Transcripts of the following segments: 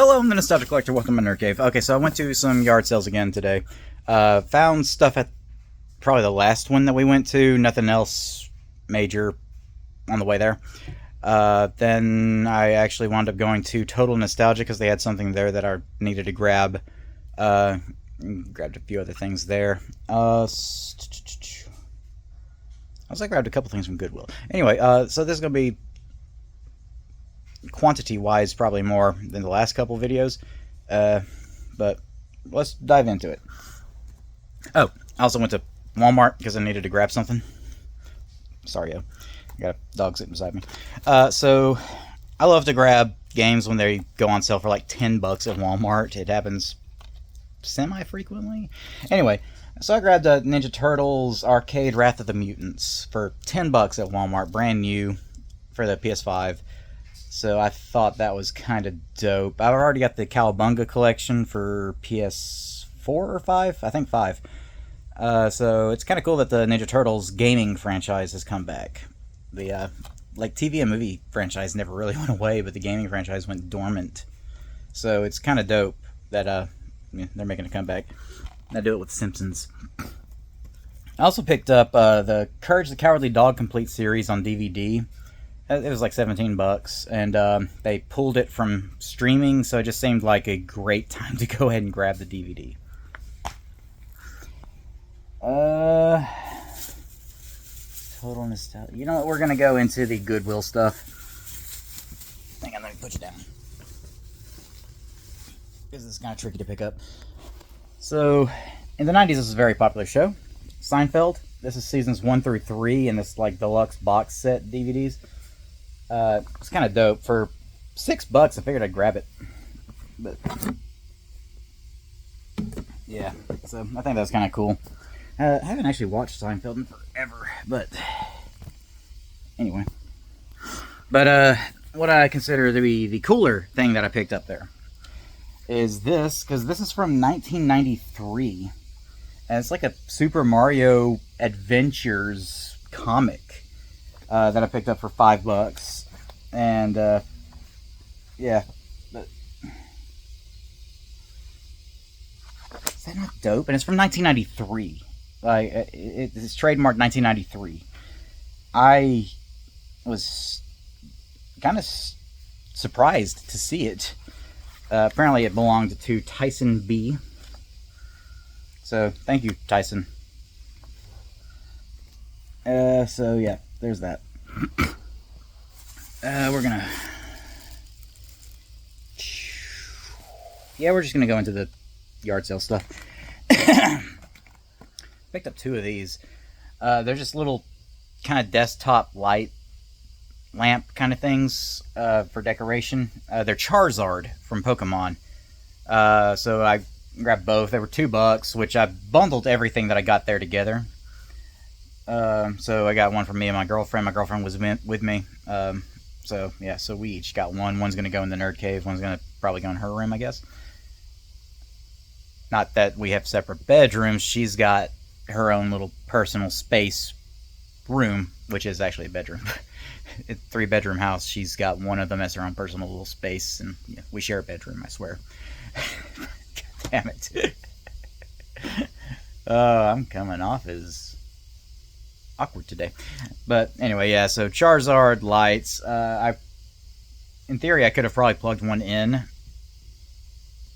Hello, I'm the Nostalgia Collector. Welcome to Nerd Cave. Okay, so I went to some yard sales again today. Found stuff at probably the last one that we went to. Nothing else major on the way there. Then I actually wound up going to Total Nostalgia because they had something there that I needed to grab. Grabbed a few other things there. I grabbed a couple things from Goodwill. Anyway, so this is going to be quantity-wise probably more than the last couple videos, but let's dive into it. Oh, I also went to Walmart because I needed to grab something. Sorry, I got a dog sitting beside me. So I love to grab games when they go on sale for like $10 at Walmart. It happens semi-frequently. Anyway, so I grabbed Ninja Turtles Arcade Wrath of the Mutants for $10 at Walmart, brand new for the PS5. So I thought that was kind of dope. I've already got the Cowabunga collection for PS4 or 5? I think 5. So it's kind of cool that the Ninja Turtles gaming franchise has come back. The TV and movie franchise never really went away, but the gaming franchise went dormant. So it's kind of dope that they're making a comeback. I do it with Simpsons. I also picked up the Courage the Cowardly Dog Complete series on DVD. It was like $17, and they pulled it from streaming, so it just seemed like a great time to go ahead and grab the DVD. Total nostalgia. You know what? We're gonna go into the Goodwill stuff. Hang on, let me put you down. This is kind of tricky to pick up. So, in the 90s, this was a very popular show. Seinfeld. This is seasons 1 through 3 in this like deluxe box set DVDs. It's kind of dope. For $6, I figured I'd grab it. But yeah, so I think that's kind of cool. I haven't actually watched Seinfeld in forever, but anyway. But what I consider to be the cooler thing that I picked up there is this, because this is from 1993, and it's like a Super Mario Adventures comic that I picked up for $5. And yeah, but is that not dope? And it's from 1993. Like it's trademarked 1993. I was kind of surprised to see it. Apparently, it belonged to Tyson B. So thank you, Tyson. So yeah, there's that. We're just gonna go into the yard sale stuff. Picked up 2 of these. They're just little kind of desktop light lamp kind of things for decoration. They're Charizard from Pokemon. So I grabbed both. They were $2, which I bundled everything that I got there together. So I got one for me and my girlfriend. My girlfriend was with me. So yeah, so we each got one. One's gonna go in the nerd cave. One's gonna probably go in her room, I guess. Not that we have separate bedrooms. She's got her own little personal space room, which is actually a bedroom. It's a 3-bedroom house. She's got one of them as her own personal little space, and yeah, we share a bedroom, I swear. God damn it. I'm coming off as awkward today. But anyway, yeah, so Charizard lights. In theory, I could have probably plugged one in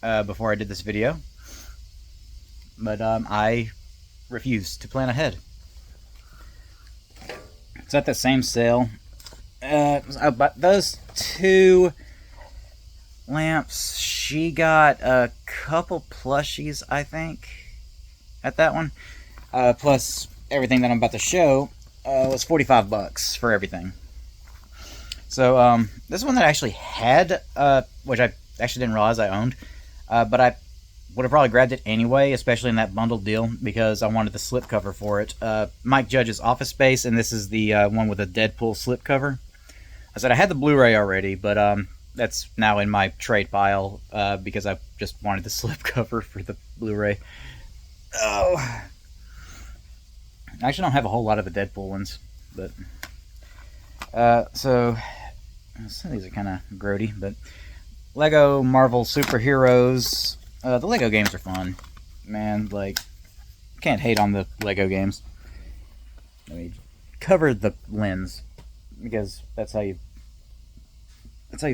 before I did this video. But I refused to plan ahead. It's at the same sale. But those 2 lamps, she got a couple plushies, I think, at that one. Plus everything that I'm about to show was $45 for everything. So this one that I actually had, which I actually didn't realize I owned, but I would have probably grabbed it anyway, especially in that bundled deal, because I wanted the slipcover for it. Mike Judge's Office Space, and this is the one with a Deadpool slipcover. I said I had the Blu-ray already, but that's now in my trade pile because I just wanted the slipcover for the Blu-ray. Oh, I actually don't have a whole lot of the Deadpool ones, but so some of these are kind of grody, but Lego Marvel Superheroes. The Lego games are fun, man. Like, can't hate on the Lego games. Let me cover the lens because that's how you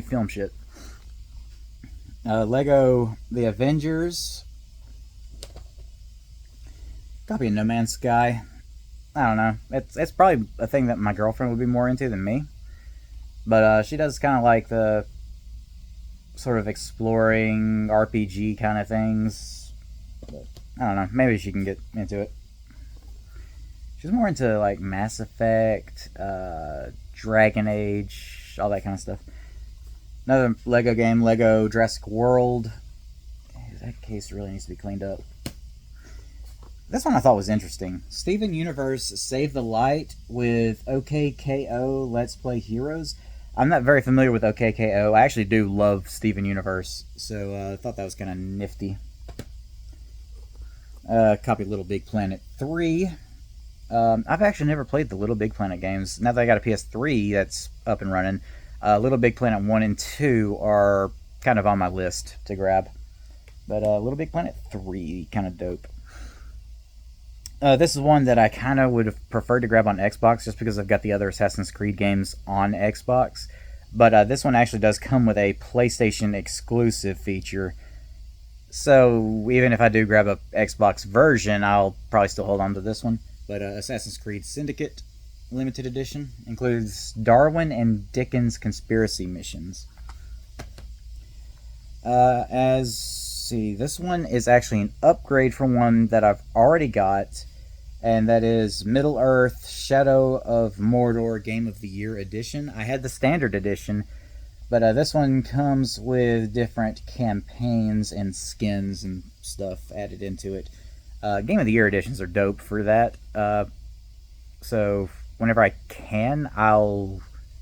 film shit. Lego The Avengers. Copy of No Man's Sky. I don't know. It's probably a thing that my girlfriend would be more into than me. But she does kind of like the sort of exploring RPG kind of things. But I don't know. Maybe she can get into it. She's more into like Mass Effect, Dragon Age, all that kind of stuff. Another Lego game, Lego Jurassic World. That case really needs to be cleaned up. This one I thought was interesting. Steven Universe Save the Light with OKKO Let's Play Heroes. I'm not very familiar with OKKO. I actually do love Steven Universe, so I thought that was kind of nifty. Copy Little Big Planet 3. I've actually never played the Little Big Planet games. Now that I got a PS3 that's up and running, Little Big Planet 1 and 2 are kind of on my list to grab. But Little Big Planet 3, kind of dope. This is one that I kind of would have preferred to grab on Xbox just because I've got the other Assassin's Creed games on Xbox. But this one actually does come with a PlayStation exclusive feature. So even if I do grab a Xbox version, I'll probably still hold on to this one. But Assassin's Creed Syndicate Limited Edition includes Darwin and Dickens conspiracy missions. This one is actually an upgrade from one that I've already got, and that is Middle-earth Shadow of Mordor Game of the Year Edition. I had the standard edition, but this one comes with different campaigns and skins and stuff added into it. Game of the Year editions are dope for that. So whenever I can, I'll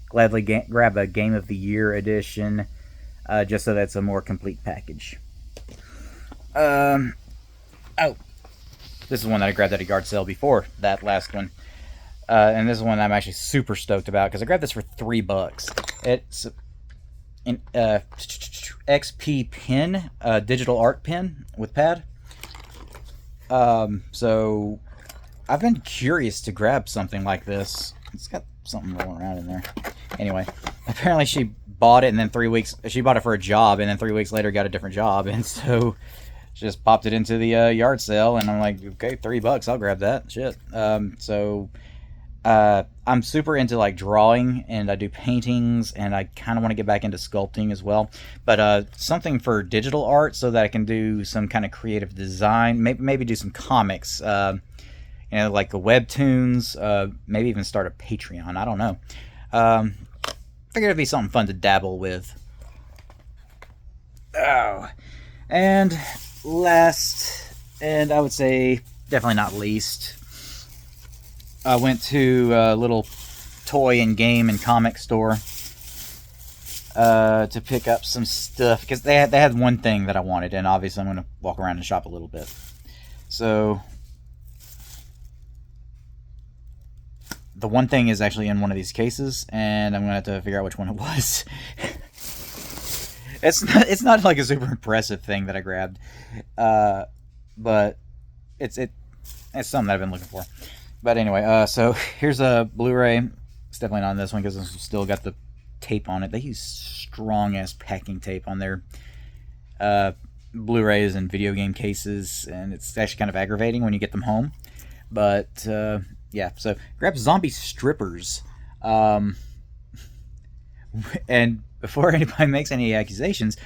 gladly grab a Game of the Year edition, just so that's a more complete package. This is one that I grabbed at a yard sale before that last one. And this is one I'm actually super stoked about because I grabbed this for $3. It's an XP pen, digital art pen with pad. So I've been curious to grab something like this. It's got something rolling around in there. Anyway, apparently she bought it and then she bought it for a job and then 3 weeks later got a different job, and so she just popped it into the yard sale, and I'm like, okay, $3, I'll grab that. Shit. I'm super into like drawing, and I do paintings, and I kind of want to get back into sculpting as well. But something for digital art so that I can do some kind of creative design, maybe do some comics, like the webtoons, maybe even start a Patreon. I don't know. Figured it'd be something fun to dabble with. Oh, and last, and I would say definitely not least, I went to a little toy and game and comic store to pick up some stuff because they had one thing that I wanted, and obviously I'm going to walk around and shop a little bit. So the one thing is actually in one of these cases, and I'm going to have to figure out which one it was. It's not like a super impressive thing that I grabbed, but it's something that I've been looking for. But anyway, so here's a Blu-ray. It's definitely not on this one because it's still got the tape on it. They use strong ass packing tape on their Blu-rays and video game cases, and it's actually kind of aggravating when you get them home. But yeah, so grab Zombie Strippers. And before anybody makes any accusations,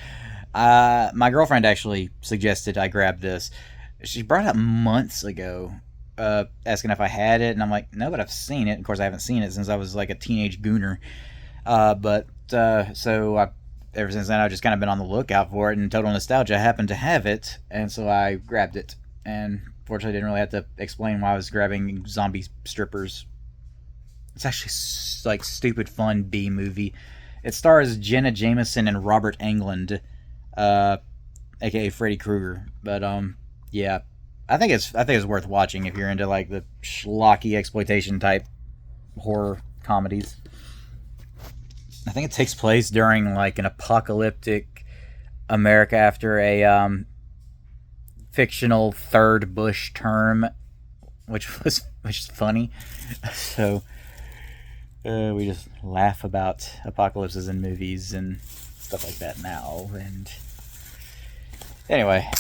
my girlfriend actually suggested I grab this. She brought it up months ago, asking if I had it, and I'm like, no, but I've seen it. Of course, I haven't seen it since I was like a teenage gooner. So ever since then, I've just kind of been on the lookout for it, and Total Nostalgia happened to have it, and so I grabbed it. And fortunately, I didn't really have to explain why I was grabbing Zombie Strippers. It's actually like stupid fun B movie. It stars Jenna Jameson and Robert Englund, aka Freddy Krueger. But yeah, I think it's worth watching if you're into like the schlocky exploitation type horror comedies. I think it takes place during like an apocalyptic America after a fictional third Bush term, which is funny. So we just laugh about apocalypses in movies and stuff like that now. And anyway,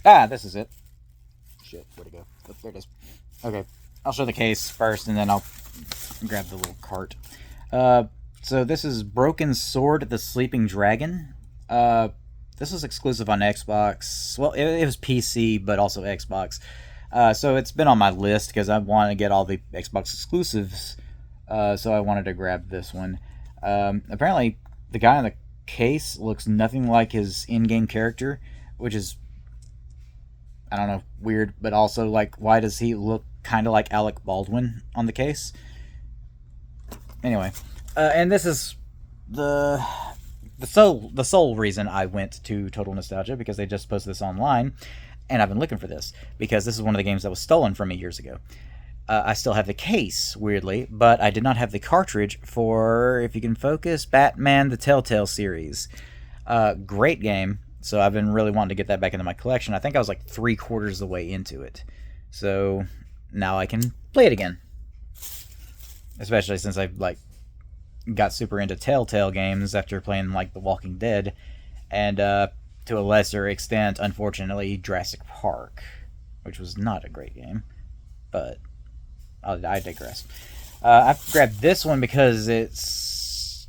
this is it. Shit, where'd it go? Oh, there it is. Okay, I'll show the case first, and then I'll grab the little cart. So this is Broken Sword, the Sleeping Dragon. This was exclusive on Xbox. Well, it was PC, but also Xbox. So it's been on my list because I want to get all the Xbox exclusives. So I wanted to grab this one. Apparently, the guy on the case looks nothing like his in-game character, which is, I don't know, weird. But also, like, why does he look kind of like Alec Baldwin on the case? Anyway, and this is the sole reason I went to Total Nostalgia, because they just posted this online, and I've been looking for this because this is one of the games that was stolen from me years ago. I still have the case, weirdly, but I did not have the cartridge for, if you can focus, Batman the Telltale series. Great game, so I've been really wanting to get that back into my collection. I think I was like 3/4 of the way into it, so now I can play it again. Especially since I got super into Telltale games after playing like The Walking Dead, and to a lesser extent, unfortunately, Jurassic Park, which was not a great game, but I digress. I grabbed this one because it's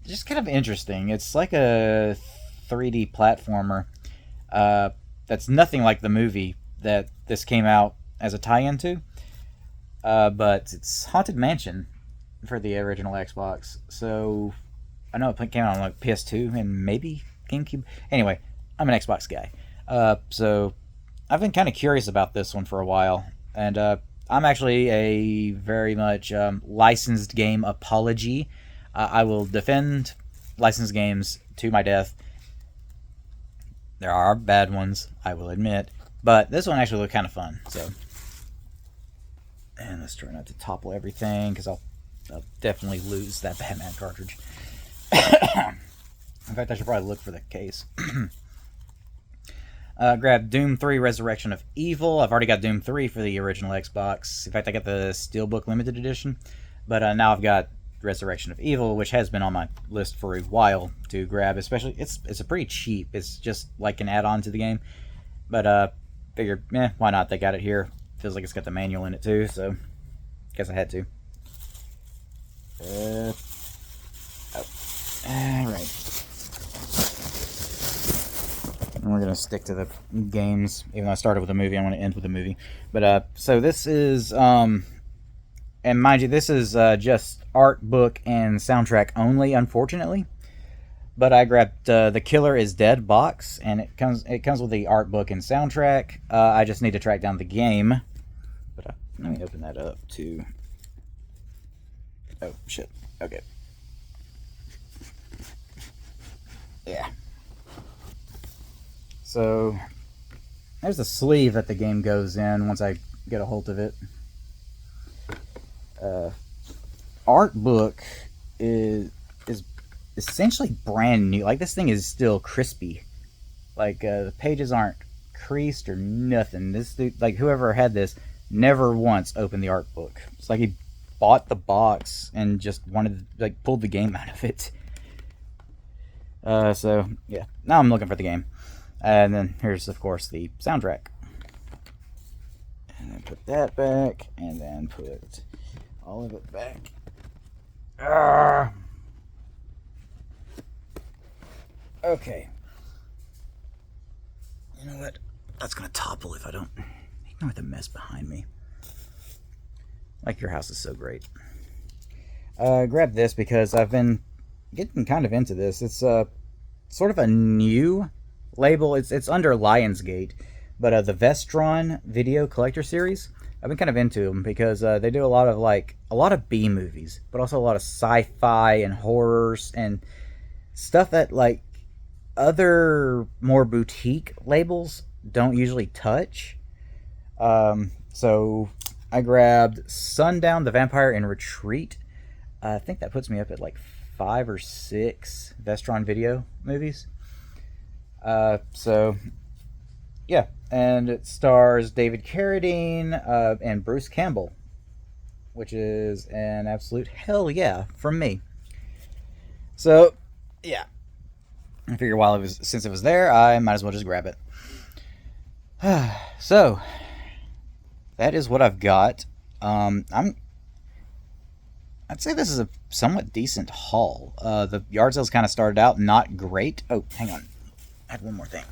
just kind of interesting. It's like a 3D platformer that's nothing like the movie that this came out as a tie-in to, but it's Haunted Mansion for the original Xbox. So I know it came out on like PS2 and maybe GameCube. Anyway, I'm an Xbox guy, so I've been kind of curious about this one for a while, and I'm actually a very much licensed game apology. I will defend licensed games to my death. There are bad ones, I will admit, but this one actually looked kind of fun. So, and let's try not to topple everything, because I'll definitely lose that Batman cartridge. In fact, I should probably look for the case. Grab Doom 3 Resurrection of Evil. I've already got Doom 3 for the original Xbox. In fact, I got the Steelbook Limited Edition. But now I've got Resurrection of Evil, which has been on my list for a while to grab. Especially, it's a pretty cheap. It's just like an add-on to the game. But figured, why not? They got it here. Feels like it's got the manual in it too, so guess I had to. Alright. And we're going to stick to the games. Even though I started with a movie, I want to end with a movie. But, so this is, and mind you, this is just art, book, and soundtrack only, unfortunately. But I grabbed The Killer is Dead box, and it comes with the art, book, and soundtrack. I just need to track down the game. But let me open that up, too. Oh, shit. Okay. Yeah. So, there's the sleeve that the game goes in once I get a hold of it. Art book is essentially brand new. Like, this thing is still crispy. Like, the pages aren't creased or nothing. This dude, like, whoever had this never once opened the art book. It's like he bought the box and just wanted to, like, pulled the game out of it. So, yeah. Now I'm looking for the game. And then here's, of course, the soundtrack. And then put that back. And then put all of it back. Okay. You know what? That's going to topple if I don't ignore the mess behind me. Like, your house is so great. Grab this because I've been getting kind of into this. It's sort of a new label. It's under Lionsgate, but the Vestron Video Collector Series. I've been kind of into them because they do a lot of B movies, but also a lot of sci-fi and horrors and stuff that like other more boutique labels don't usually touch. So I grabbed Sundown, The Vampire in Retreat. I think that puts me up at like 5 or 6 Vestron Video movies. So, yeah. And it stars David Carradine and Bruce Campbell, which is an absolute hell yeah from me. So, yeah. I figure since it was there, I might as well just grab it. So, that is what I've got. I'd say this is a somewhat decent haul. The yard sales kind of started out not great. Oh, hang on. I had one more thing.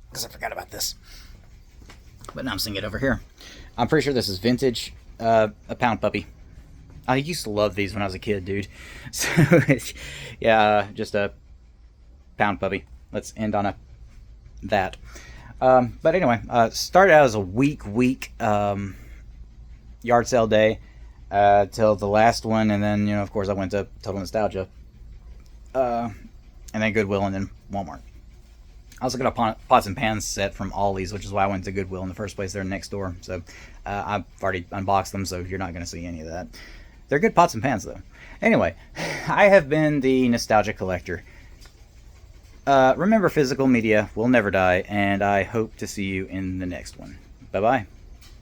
Because I forgot about this. But now I'm seeing it over here. I'm pretty sure this is vintage. A pound puppy. I used to love these when I was a kid, dude. So, yeah, just a pound puppy. Let's end on that. But anyway, started out as a weak yard sale day till the last one, and then, of course, I went to Total Nostalgia, and then Goodwill, and then Walmart. I also got a pots and pans set from Ollie's, which is why I went to Goodwill in the first place. They're next door, so I've already unboxed them, so you're not going to see any of that. They're good pots and pans, though. Anyway, I have been the Nostalgia Collector. Remember, physical media will never die, and I hope to see you in the next one. Bye-bye.